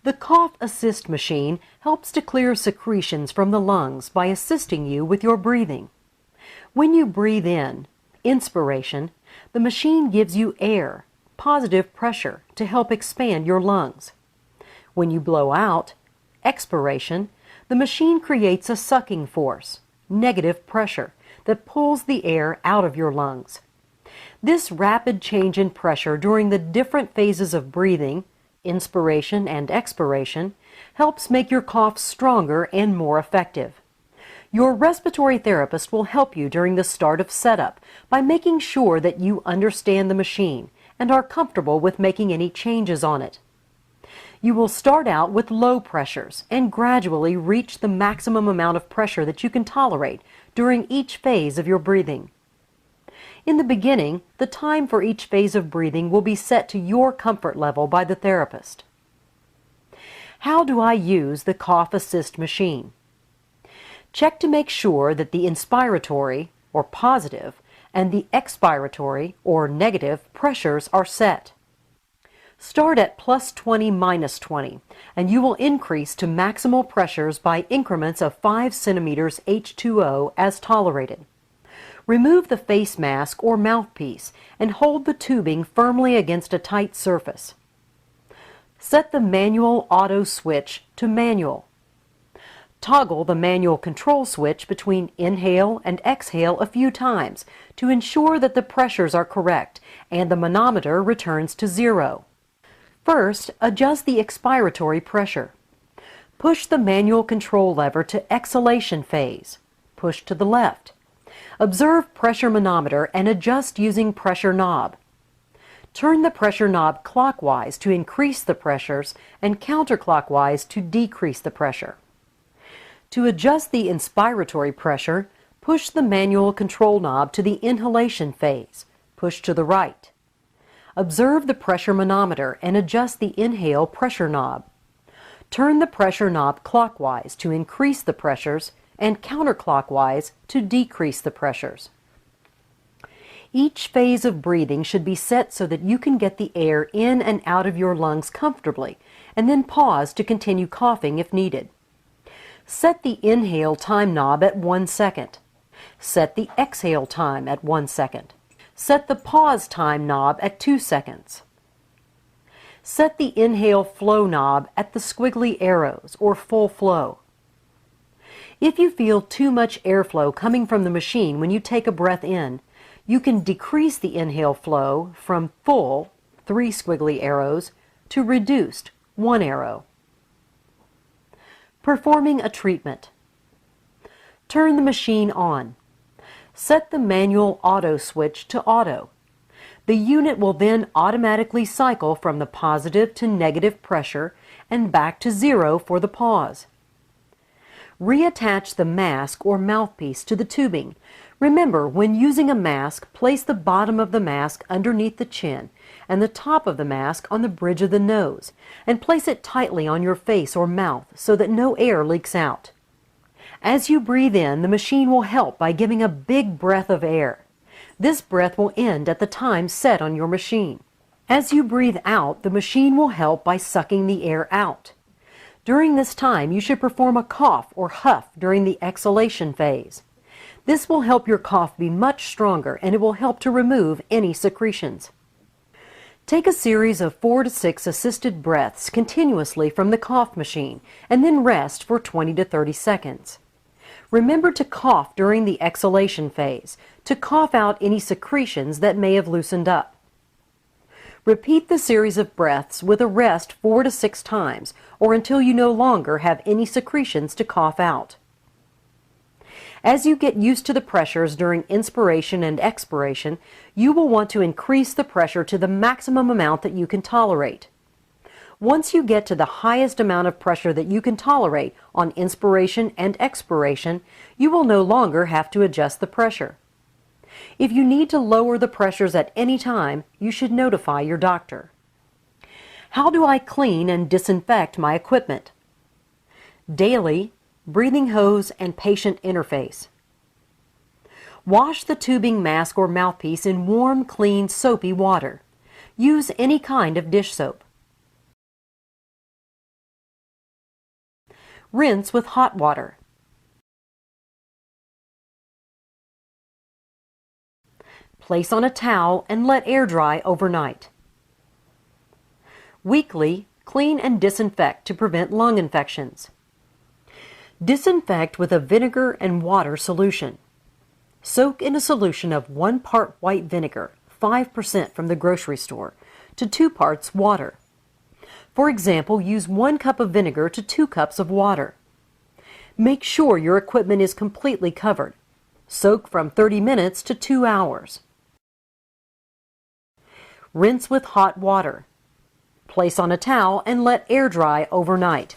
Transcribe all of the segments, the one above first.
The Cough Assist machine helps to clear secretions from the lungs by assisting you with your breathing. When you breathe in, inspiration, the machine gives you air, positive pressure, to help expand your lungs. When you blow out, expiration, the machine creates a sucking force, negative pressure, that pulls the air out of your lungs. This rapid change in pressure during the different phases of breathing, inspiration and expiration, helps make your cough stronger and more effective. Your respiratory therapist will help you during the start of setup by making sure that you understand the machine and are comfortable with making any changes on it. You will start out with low pressures and gradually reach the maximum amount of pressure that you can tolerate during each phase of your breathing. In the beginning, the time for each phase of breathing will be set to your comfort level by the therapist. How do I use the Cough Assist machine? Check to make sure that the inspiratory, or positive, and the expiratory, or negative, pressures are set. Start at +20, -20, and you will increase to maximal pressures by increments of 5 centimeters H2O as tolerated. Remove the face mask or mouthpiece and hold the tubing firmly against a tight surface. Set the manual auto switch to manual. Toggle the manual control switch between inhale and exhale a few times to ensure that the pressures are correct and the manometer returns to 0. First, adjust the expiratory pressure. Push the manual control lever to exhalation phase. Push to the left. Observe pressure manometer and adjust using pressure knob. Turn the pressure knob clockwise to increase the pressures and counterclockwise to decrease the pressure. To adjust the inspiratory pressure, push the manual control knob to the inhalation phase. Push to the right. Observe the pressure manometer and adjust the inhale pressure knob. Turn the pressure knob clockwise to increase the pressures and counterclockwise to decrease the pressures. Each phase of breathing should be set so that you can get the air in and out of your lungs comfortably, and then pause to continue coughing if needed. Set the inhale time knob at 1 second. Set the exhale time at 1 second. Set the pause time knob at 2 seconds. Set the inhale flow knob at the squiggly arrows or full flow. If you feel too much airflow coming from the machine when you take a breath in, you can decrease the inhale flow from full, 3 squiggly arrows, to reduced, 1 arrow. Performing a treatment. Turn the machine on. Set the manual auto switch to auto. The unit will then automatically cycle from the positive to negative pressure and back to 0 for the pause. Reattach the mask or mouthpiece to the tubing. Remember, when using a mask, place the bottom of the mask underneath the chin and the top of the mask on the bridge of the nose, and place it tightly on your face or mouth so that no air leaks out. As you breathe in, the machine will help by giving a big breath of air. This breath will end at the time set on your machine. As you breathe out, the machine will help by sucking the air out. During this time, you should perform a cough or huff during the exhalation phase. This will help your cough be much stronger, and it will help to remove any secretions. Take a series of 4 to 6 assisted breaths continuously from the cough machine, and then rest for 20 to 30 seconds. Remember to cough during the exhalation phase, to cough out any secretions that may have loosened up. Repeat the series of breaths with a rest 4 to 6 times, or until you no longer have any secretions to cough out. As you get used to the pressures during inspiration and expiration, you will want to increase the pressure to the maximum amount that you can tolerate. Once you get to the highest amount of pressure that you can tolerate on inspiration and expiration, you will no longer have to adjust the pressure. If you need to lower the pressures at any time, you should notify your doctor. How do I clean and disinfect my equipment? Daily, breathing hose and patient interface. Wash the tubing mask or mouthpiece in warm, clean, soapy water. Use any kind of dish soap. Rinse with hot water. Place on a towel and let air dry overnight. Weekly, clean and disinfect to prevent lung infections. Disinfect with a vinegar and water solution. Soak in a solution of 1 part white vinegar, 5% from the grocery store, to 2 parts water. For example, use 1 cup of vinegar to 2 cups of water. Make sure your equipment is completely covered. Soak from 30 minutes to 2 hours. Rinse with hot water. Place on a towel and let air dry overnight.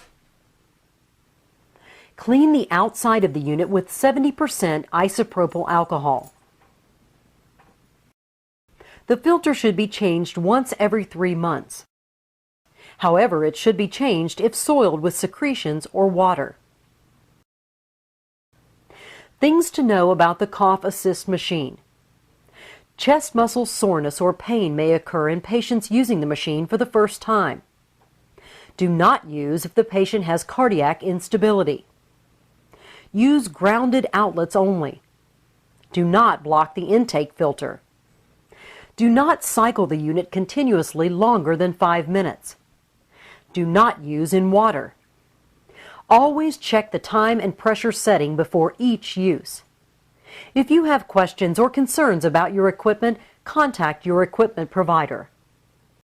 Clean the outside of the unit with 70% isopropyl alcohol. The filter should be changed once every 3 months. However, it should be changed if soiled with secretions or water. Things to know about the Cough Assist machine. Chest muscle soreness or pain may occur in patients using the machine for the first time. Do not use if the patient has cardiac instability. Use grounded outlets only. Do not block the intake filter. Do not cycle the unit continuously longer than 5 minutes. Do not use in water. Always check the time and pressure setting before each use. If you have questions or concerns about your equipment, contact your equipment provider.